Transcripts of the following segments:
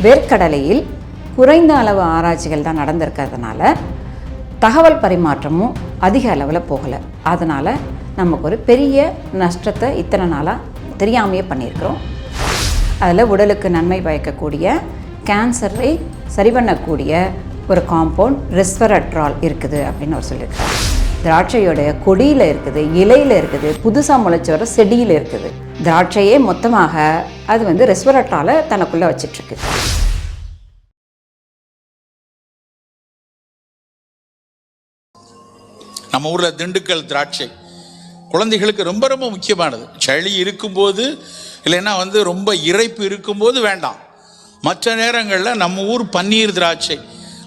வேர்க்கடலையில் குறைந்த அளவு ஆராய்ச்சிகள் தான் நடந்திருக்கிறதுனால தகவல் பரிமாற்றமும் அதிக அளவில் போகலை. அதனால் நமக்கு ஒரு பெரிய நஷ்டத்தை இத்தனை நாளாக தெரியாமையே பண்ணியிருக்கிறோம். அதில் உடலுக்கு நன்மை பயக்கக்கூடிய கேன்சரை சரி பண்ணக்கூடிய ஒரு காம்பவுண்ட் ரெஸ்வெராட்ரால் இருக்குது அப்படின்னு அவர் சொல்லியிருக்காரு. திராட்சையோடைய கொடியில் இருக்குது, இலையில் இருக்குது, புதுசாக முளைச்சி வர செடியில் இருக்குது. திராட்சையே மொத்தமாக அது ரெஸ்வெராட்ராலை தனக்குள்ளே வச்சிட்ருக்கு. நம்ம ஊரில் திண்டுக்கல் திராட்சை குழந்தைகளுக்கு ரொம்ப ரொம்ப முக்கியமானது. சளி இருக்கும்போது இல்லைன்னா ரொம்ப இறைப்பு இருக்கும்போது வேண்டாம். மற்ற நேரங்களில் நம்ம ஊர் பன்னீர் திராட்சை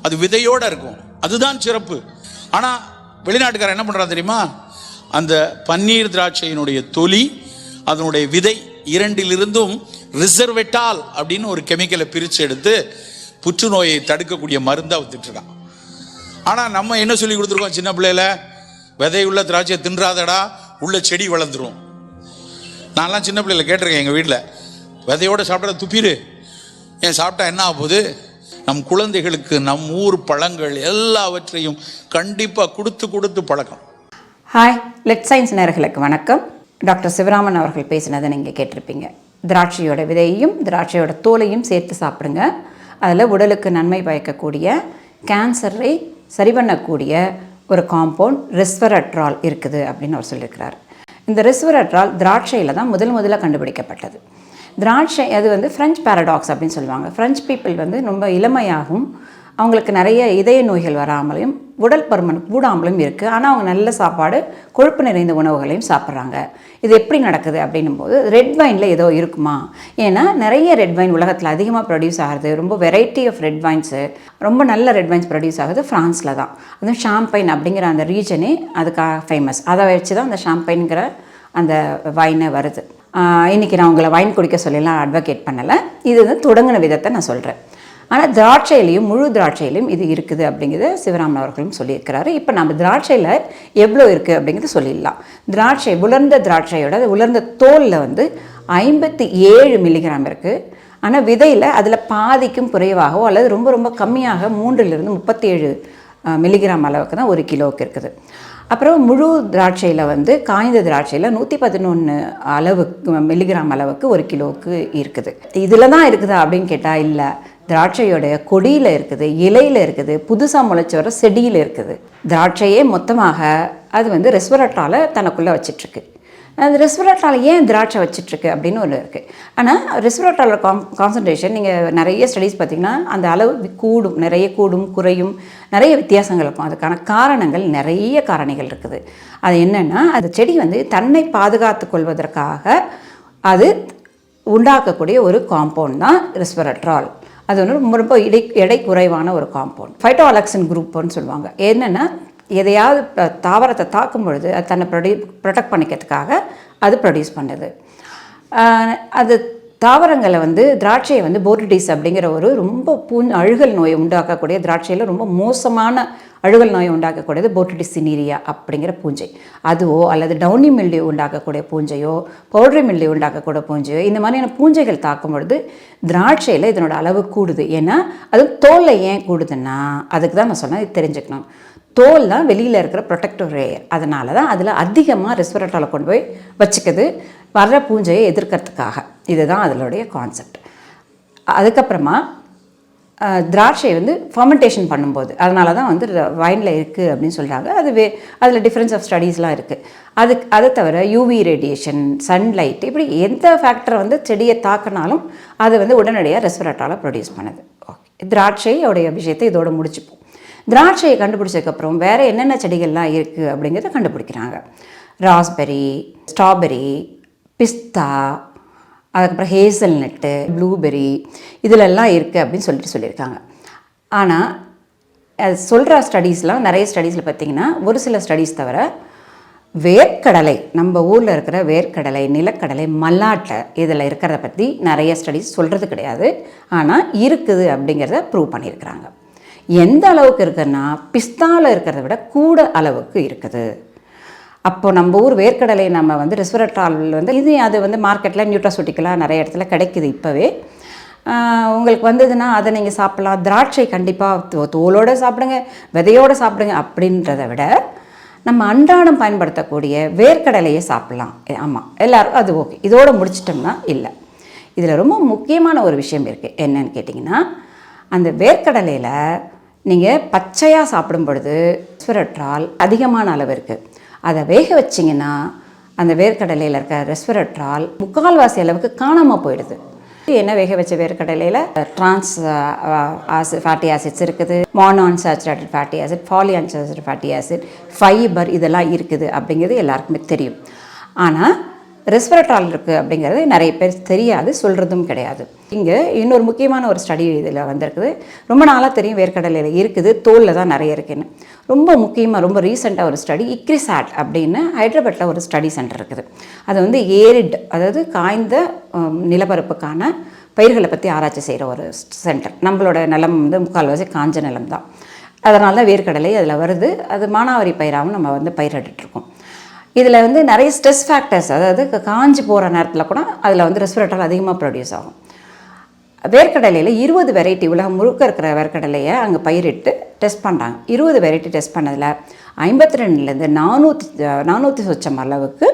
அது விதையோடு இருக்கும், அதுதான் சிறப்பு. ஆனால் வெளிநாட்டுக்காரர் என்ன பண்ணுறான் தெரியுமா? அந்த பன்னீர் திராட்சையினுடைய தொலி, அதனுடைய விதை இரண்டிலிருந்தும் ரிசர்வெட்டால் அப்படின்னு ஒரு கெமிக்கலை பிரித்து எடுத்து புற்றுநோயை தடுக்கக்கூடிய மருந்தாக வித்துட்ருக்கான். ஆனால் நம்ம என்ன சொல்லி கொடுத்துருக்கோம் சின்ன பிள்ளையில? விதையுள்ள திராட்சையை தின்றாதடா, உள்ள செடி வளர்ந்துரும். நான்லாம் சின்ன பிள்ளையில கேட்டிருக்கேன், எங்கள் வீட்டில் விதையோடு சாப்பிட்ற துப்பிடு, ஏன் சாப்பிட்டா என்ன ஆக போகுது? நம் குழந்தைகளுக்கு நம் ஊர் பழங்கள் எல்லாவற்றையும் கண்டிப்பாக கொடுத்து பழக்கம். ஹாய், லெட் சயின்ஸ் நேயர்களுக்கு வணக்கம். டாக்டர் சிவராமன் அவர்கள் பேசினதை நீங்கள் கேட்டிருப்பீங்க. திராட்சையோட விதையையும் திராட்சையோட தோலையும் சேர்த்து சாப்பிடுங்க. அதில் உடலுக்கு நன்மை பயக்கக்கூடிய கேன்சரை சரி பண்ணக்கூடிய ஒரு காம்பவுண்ட் ரெஸ்வெராட்ரால் இருக்குது அப்படின்னு அவர் சொல்லியிருக்கிறார். இந்த ரெஸ்வெராட்ரால் திராட்சையில் தான் முதல்ல கண்டுபிடிக்கப்பட்டது. திராட்சை அது ஃப்ரெஞ்ச் பேரடாக்ஸ் அப்படின்னு சொல்லுவாங்க. ஃப்ரெஞ்ச் பீப்புள் ரொம்ப இளமையாகவும் அவங்களுக்கு நிறைய இதய நோய்கள் வராமலையும் உடல் பருமன் கூடாமலும் இருக்குது. ஆனால் அவங்க நல்ல சாப்பாடு, கொழுப்பு நிறைந்த உணவுகளையும் சாப்பிட்றாங்க. இது எப்படி நடக்குது அப்படின்னும் போது ரெட் வைனில் ஏதோ இருக்குமா? ஏன்னா நிறைய ரெட் வைன் உலகத்தில் அதிகமாக ப்ரொடியூஸ் ஆகுது. ரொம்ப வெரைட்டி ஆஃப் ரெட் வைன்ஸு, ரொம்ப நல்ல ரெட் வைன்ஸ் ப்ரொடியூஸ் ஆகுது ஃப்ரான்ஸில் தான். அதுவும் ஷாம்பைன் அப்படிங்கிற அந்த ரீஜனே அதுக்காக ஃபேமஸ். அதை வச்சு தான் அந்த ஷாம்பைன்கிற அந்த வைனை வருது. இன்றைக்கி நான் உங்களை வைன் குடிக்க சொல்லலாம் அட்வொகேட் பண்ணலை. இது தொடங்கின விதத்தை நான் சொல்கிறேன். ஆனால் திராட்சையிலையும் முழு திராட்சையிலையும் இது இருக்குது அப்படிங்கிறத சிவராமன் அவர்களும் சொல்லியிருக்கிறாரு. இப்போ நம்ம திராட்சையில் எவ்வளோ இருக்குது அப்படிங்கிறத சொல்லிடலாம். திராட்சை, உலர்ந்த திராட்சையோட உலர்ந்த தோலில் 57 மில்லிகிராம் இருக்குது. ஆனால் விதையில் அதில் பாதிக்கும் குறைவாகவோ அல்லது ரொம்ப ரொம்ப கம்மியாக 3லிருந்து 37 மில்லிகிராம் அளவுக்கு தான் ஒரு கிலோவுக்கு இருக்குது. அப்புறம் முழு திராட்சையில் காய்ந்த திராட்சையில் 111 மில்லிகிராம் அளவுக்கு ஒரு கிலோவுக்கு இருக்குது. இதில் தான் இருக்குதா அப்படின்னு கேட்டால் இல்லை. திராட்சையோடைய கொடியில் இருக்குது, இலையில் இருக்குது, புதுசாக முளைச்சி வர செடியில் இருக்குது. திராட்சையே மொத்தமாக அது ரெஸ்வெராட்ராலை தனக்குள்ளே வச்சிட்ருக்கு. அந்த ரெஸ்வெராட்ரால் ஏன் திராட்சை வச்சிட்ருக்கு அப்படின்னு ஒன்று இருக்குது. ஆனால் ரெஸ்வெராட்ராலோட கான்சன்ட்ரேஷன் நீங்கள் நிறைய ஸ்டடீஸ் பார்த்திங்கன்னா அந்த அளவு கூடும், நிறைய கூடும் குறையும், நிறைய வித்தியாசங்கள் இருக்கும். அதுக்கான காரணங்கள், நிறைய காரணிகள் இருக்குது. அது என்னென்னா, அந்த செடி தன்னை பாதுகாத்து கொள்வதற்காக அது உண்டாக்கக்கூடிய ஒரு காம்பவுண்ட் தான் ரெஸ்வெராட்ரால். அது ரொம்ப ரொம்ப எடை குறைவான ஒரு காம்பவுண்ட். ஃபைட்டோஅலெக்சின் குரூப்னு சொல்லுவாங்க. என்னென்னா, எதையாவது தாவரத்தை தாக்கும் பொழுது அது தன்னை ப்ரொடெக்ட் பண்ணிக்கிறதுக்காக அது ப்ரொடியூஸ் பண்ணுது. அது தாவரங்களை திராட்சையை போர்டிடிஸ் அப்படிங்கிற ஒரு ரொம்ப அழுகல் நோயை உண்டாக்கக்கூடிய, திராட்சையில் ரொம்ப மோசமான அழுகல் நோயை உண்டாக்கக்கூடியது போர்டிடிஸ் சினீரியா அப்படிங்கிற பூஞ்சை. அதுவோ அல்லது டவுனி மில்டியூ உண்டாக்கக்கூடிய பூஞ்சையோ, பவுடரி மில்டியூ உண்டாக்கக்கூடிய பூஞ்சையோ, இந்த மாதிரியான பூஞ்சைகள் தாக்கும் பொழுது திராட்சையில் இதனோட அளவு கூடுது. ஏன்னா அது தோலில் ஏன் கூடுதுன்னா, அதுக்கு தான் நான் சொன்னேன், இது தெரிஞ்சுக்கணும். தோல் தான் வெளியில் இருக்கிற ப்ரொடெக்டிவ் லேயர். அதனால தான் அதில் அதிகமாக ரெஸ்வெராட்ராலை கொண்டு போய் வச்சுக்குது, வர்ற பூஞ்சையை எதிர்க்கிறதுக்காக. இதுதான் அதனுடைய கான்செப்ட். அதுக்கப்புறமா திராட்சை ஃபர்மெண்டேஷன் பண்ணும்போது, அதனால தான் வைனில் இருக்குது அப்படின்னு சொல்கிறாங்க. அதில் டிஃப்ரென்ஸ் ஆஃப் ஸ்டடீஸ்லாம் இருக்குது. அதை தவிர யூவி ரேடியேஷன், சன்லைட், இப்படி எந்த ஃபேக்டரை செடியை தாக்கினாலும் அது உடனடியாக ரெஸ்வெராட்ராலை ப்ரொடியூஸ் பண்ணுது. ஓகே, திராட்சையோடைய விஷயத்தை இதோடு முடிச்சுப்போம். திராட்சையை கண்டுபிடிச்சதுக்கப்புறம் வேறு என்னென்ன செடிகள்லாம் இருக்குது அப்படிங்கிறத கண்டுபிடிக்கிறாங்க. ராஸ்பெரி, ஸ்ட்ராபெரி, பிஸ்தா, அதுக்கப்புறம் ஹேசல்நட்டு, ப்ளூபெரி, இதிலெல்லாம் இருக்குது அப்படின்னு சொல்லியிருக்காங்க. ஆனால் அது சொல்கிற ஸ்டடீஸ்லாம், நிறைய ஸ்டடீஸில் பார்த்திங்கன்னா, ஒரு சில ஸ்டடீஸ் தவிர வேர்க்கடலை, நம்ம ஊரில் இருக்கிற வேர்க்கடலை, நிலக்கடலை, மல்லாட்டை, இதில் இருக்கிறத பற்றி நிறைய ஸ்டடீஸ் சொல்கிறது கிடையாது. ஆனால் இருக்குது அப்படிங்கிறத ப்ரூவ் பண்ணியிருக்கிறாங்க. எந்த அளவுக்கு இருக்குன்னா, பிஸ்தாவில் இருக்கிறத விட கூட அளவுக்கு இருக்குது. அப்போது நம்ம ஊர் வேர்க்கடலை நம்ம ரெஸ்வெராட்ரால் இது அது மார்க்கெட்டில் நியூட்ராசூட்டிக்கலாக நிறைய இடத்துல கிடைக்குது இப்போவே. உங்களுக்கு வந்ததுன்னா அதை நீங்கள் சாப்பிட்லாம். திராட்சை கண்டிப்பாக தோலோடு சாப்பிடுங்க, விதையோடு சாப்பிடுங்க. அப்படின்றத விட நம்ம அன்றாடம் பயன்படுத்தக்கூடிய வேர்க்கடலையை சாப்பிட்லாம். ஆமாம், எல்லோரும் அது ஓகே. இதோடு முடிச்சிட்டோம்னா இல்லை. இதில் ரொம்ப முக்கியமான ஒரு விஷயம் இருக்குது. என்னன்னு கேட்டிங்கன்னா, அந்த வேர்க்கடலையில் நீங்கள் பச்சையாக சாப்பிடும் பொழுது ரெஸ்வரட்ரால் அதிகமான அளவு இருக்குது. அதை வேக வச்சிங்கன்னா அந்த வேர்க்கடலையில் இருக்க ரெஸ்வரட்ரால் 3/4 அளவுக்கு காணாமல் போயிடுது. என்ன வேக வச்ச வேர்க்கடலையில் ட்ரான்ஸ் ஃபேட்டி ஆசிட்ஸ் இருக்குது, mono unsaturated fatty acid, poly unsaturated fatty acid, fibre இதெல்லாம் இருக்குது அப்படிங்கிறது எல்லாருக்குமே தெரியும். ஆனால் ரெஸ்வரட்ரால் இருக்குது அப்படிங்கிறது நிறைய பேர் தெரியாது, சொல்கிறதும் கிடையாது. இங்கே இன்னொரு முக்கியமான ஒரு ஸ்டடி இதில் வந்திருக்குது. ரொம்ப நாளாக தெரியும் வேர்க்கடலையில் இருக்குது, தோலில் தான் நிறைய இருக்குதுன்னு. ரொம்ப முக்கியமாக ரொம்ப ரீசெண்டாக ஒரு ஸ்டடி இக்ரிசாட் அப்படின்னு ஹைதராபாத்தில் ஒரு ஸ்டடி சென்டர் இருக்குது. அது வந்து ஏரிட், அதாவது காய்ந்த நிலப்பரப்புக்கான பயிர்களை பற்றி ஆராய்ச்சி செய்கிற ஒரு சென்டர். நம்மளோட நிலம் வந்து 3/4 காஞ்ச நிலம் தான். அதனால தான் வேர்க்கடலை அதில் வருது. அது மானாவாரி பயிராகவும் நம்ம வந்து பயிரிட்டுருக்கோம். இதில் வந்து நிறைய ஸ்ட்ரெஸ் ஃபேக்டர்ஸ், அதாவது காஞ்சி போகிற நேரத்தில் கூட அதில் வந்து ரெஸ்வரட்ரால் அதிகமாக ப்ரொடியூஸ் ஆகும். வேர்க்கடலையில் 20 வெரைட்டி, உலகம் முழுக்க இருக்கிற வேர்க்கடலையை அங்கே பயிரிட்டு டெஸ்ட் பண்ணுறாங்க. 20 வெரைட்டி டெஸ்ட் பண்ணதில் 52லேருந்து 400 சொச்சம் அளவுக்கு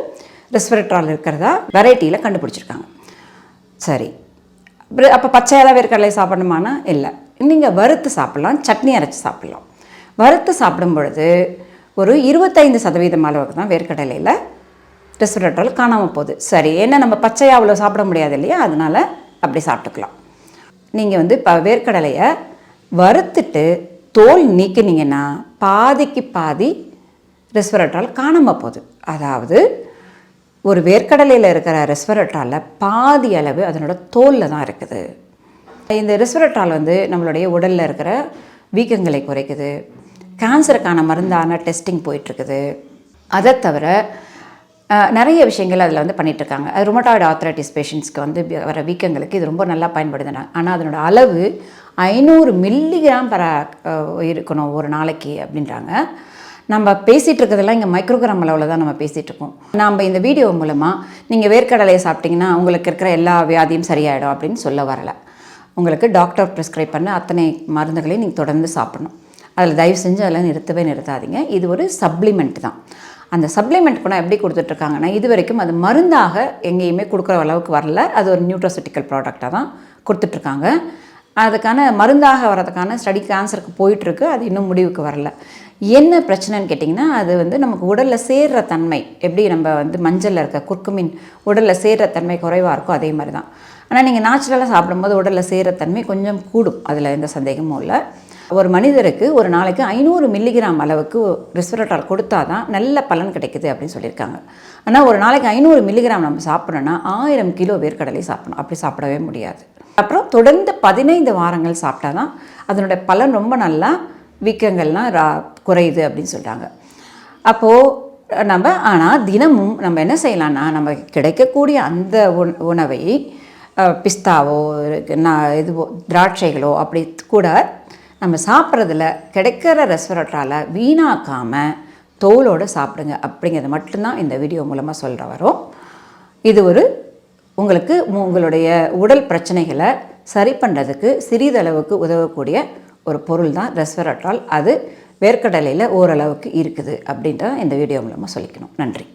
ரெஸ்வரட்ரால் இருக்கிறதா வெரைட்டியில் கண்டுபிடிச்சிருக்காங்க. சரி, அப்போ பச்சையெல்லாம் வேர்க்கடலை சாப்பிடணுமானா இல்லை. நீங்கள் வறுத்து சாப்பிட்லாம், சட்னி அரைச்சி சாப்பிட்லாம். வறுத்து சாப்பிடும் பொழுது ஒரு 25% அளவுக்கு தான் வேர்க்கடலையில் ரெஸ்வரட்ரால் காணாமல் போகுது. சரி, ஏன்னா நம்ம பச்சையாக அவ்வளோ சாப்பிட முடியாது இல்லையா, அதனால் அப்படி சாப்பிட்டுக்கலாம். நீங்கள் வந்து இப்போ வேர்க்கடலையை வறுத்துட்டு தோல் நீக்கினீங்கன்னா பாதிக்கு பாதி ரெஸ்வரட்ரால் காணாமல் போகுது. அதாவது ஒரு வேர்க்கடலையில் இருக்கிற ரெஸ்வரட்ராலில் பாதி அளவு அதனோட தோலில் தான் இருக்குது. இந்த ரெஸ்வரட்ரால் வந்து நம்மளுடைய உடலில் இருக்கிற வீக்கங்களை குறைக்குது. கேன்சருக்கான மருந்தான டெஸ்டிங் போயிட்டுருக்குது. அதை தவிர நிறைய விஷயங்கள் அதில் வந்து பண்ணிகிட்ருக்காங்க. அது ருமட்டாய்டு ஆர்த்ரைட்டிஸ் பேஷண்ட்ஸ்க்கு வந்து வர வீக்கங்களுக்கு இது ரொம்ப நல்லா பயன்படுதுனா. ஆனால் அதனோட அளவு 500 மில்லிகிராம் இருக்கணும் ஒரு நாளைக்கு அப்படின்றாங்க. நம்ம பேசிகிட்டு இருக்கிறதெல்லாம் இங்கே மைக்ரோகிராம் அளவில் தான் நம்ம பேசிகிட்ருக்கோம். நம்ம இந்த வீடியோ மூலமாக நீங்கள் வேர்க்கடலையை சாப்பிட்டிங்கன்னா உங்களுக்கு இருக்கிற எல்லா வியாதியும் சரியாயிடும் அப்படின்னு சொல்ல வரலை. உங்களுக்கு டாக்டர் ப்ரிஸ்கிரைப் பண்ண அத்தனை மருந்துகளையும் நீங்கள் தொடர்ந்து சாப்பிடணும். அதில் தயவு செஞ்சு அதெல்லாம் நிறுத்தாதீங்க. இது ஒரு சப்ளிமெண்ட் தான். அந்த சப்ளிமெண்ட் கூட எப்படி கொடுத்துட்ருக்காங்கன்னா, இது வரைக்கும் அது மருந்தாக எங்கேயுமே கொடுக்குற அளவுக்கு வரல. அது ஒரு நியூட்ராசூட்டிக்கல் ப்ராடக்டாக தான் கொடுத்துட்ருக்காங்க. அதுக்கான மருந்தாக வர்றதுக்கான ஸ்டடி கேன்சருக்கு போயிட்டுருக்கு. அது இன்னும் முடிவுக்கு வரல. என்ன பிரச்சனைன்னு கேட்டிங்கன்னா, அது வந்து நமக்கு உடலில் சேர்கிற தன்மை, எப்படி நம்ம வந்து மஞ்சளில் இருக்க குர்குமின் உடலில் சேர்கிற தன்மை குறைவாக இருக்கோ அதே மாதிரி தான். ஆனால் நீங்கள் நேச்சுரலாக சாப்பிடும்போது உடலில் சேர்கிற தன்மை கொஞ்சம் கூடும், அதில் எந்த சந்தேகமும் இல்லை. ஒரு மனிதருக்கு ஒரு நாளைக்கு 500 மில்லிகிராம் அளவுக்கு ரெஸ்வரட்ரால் கொடுத்தா தான் நல்ல பலன் கிடைக்குது அப்படின்னு சொல்லியிருக்காங்க. ஆனால் ஒரு நாளைக்கு 500 மில்லிகிராம் நம்ம சாப்பிட்றோன்னா 1000 கிலோ வேர்க்கடலை சாப்பிடணும். அப்படி சாப்பிடவே முடியாது. அப்புறம் தொடர்ந்து 15 வாரங்கள் சாப்பிட்டா தான் அதனுடைய பலன் ரொம்ப நல்லா வீக்கங்கள்லாம் குறையுது அப்படின்னு சொல்கிறாங்க. அப்போது ஆனால் தினமும் நம்ம என்ன செய்யலான்னா, நம்ம கிடைக்கக்கூடிய அந்த உணவை பிஸ்தாவோ இதுவோ திராட்சைகளோ அப்படி கூட நம்ம சாப்பிட்றதுல கிடைக்கிற ரெஸ்வரட்ராலை வீணாக்காமல் தோலோடு சாப்பிடுங்க அப்படிங்கிறது மட்டும்தான் இந்த வீடியோ மூலமாக சொல்கிற வரோம். இது உங்களுக்கு உங்களுடைய உடல் பிரச்சனைகளை சரி பண்ணுறதுக்கு சிறிதளவுக்கு உதவக்கூடிய ஒரு பொருள் தான் ரெஸ்வரட்ரால். அது வேர்க்கடலையில் ஓரளவுக்கு இருக்குது அப்படின்றத இந்த வீடியோ மூலமாக சொல்லிக்கணும். நன்றி.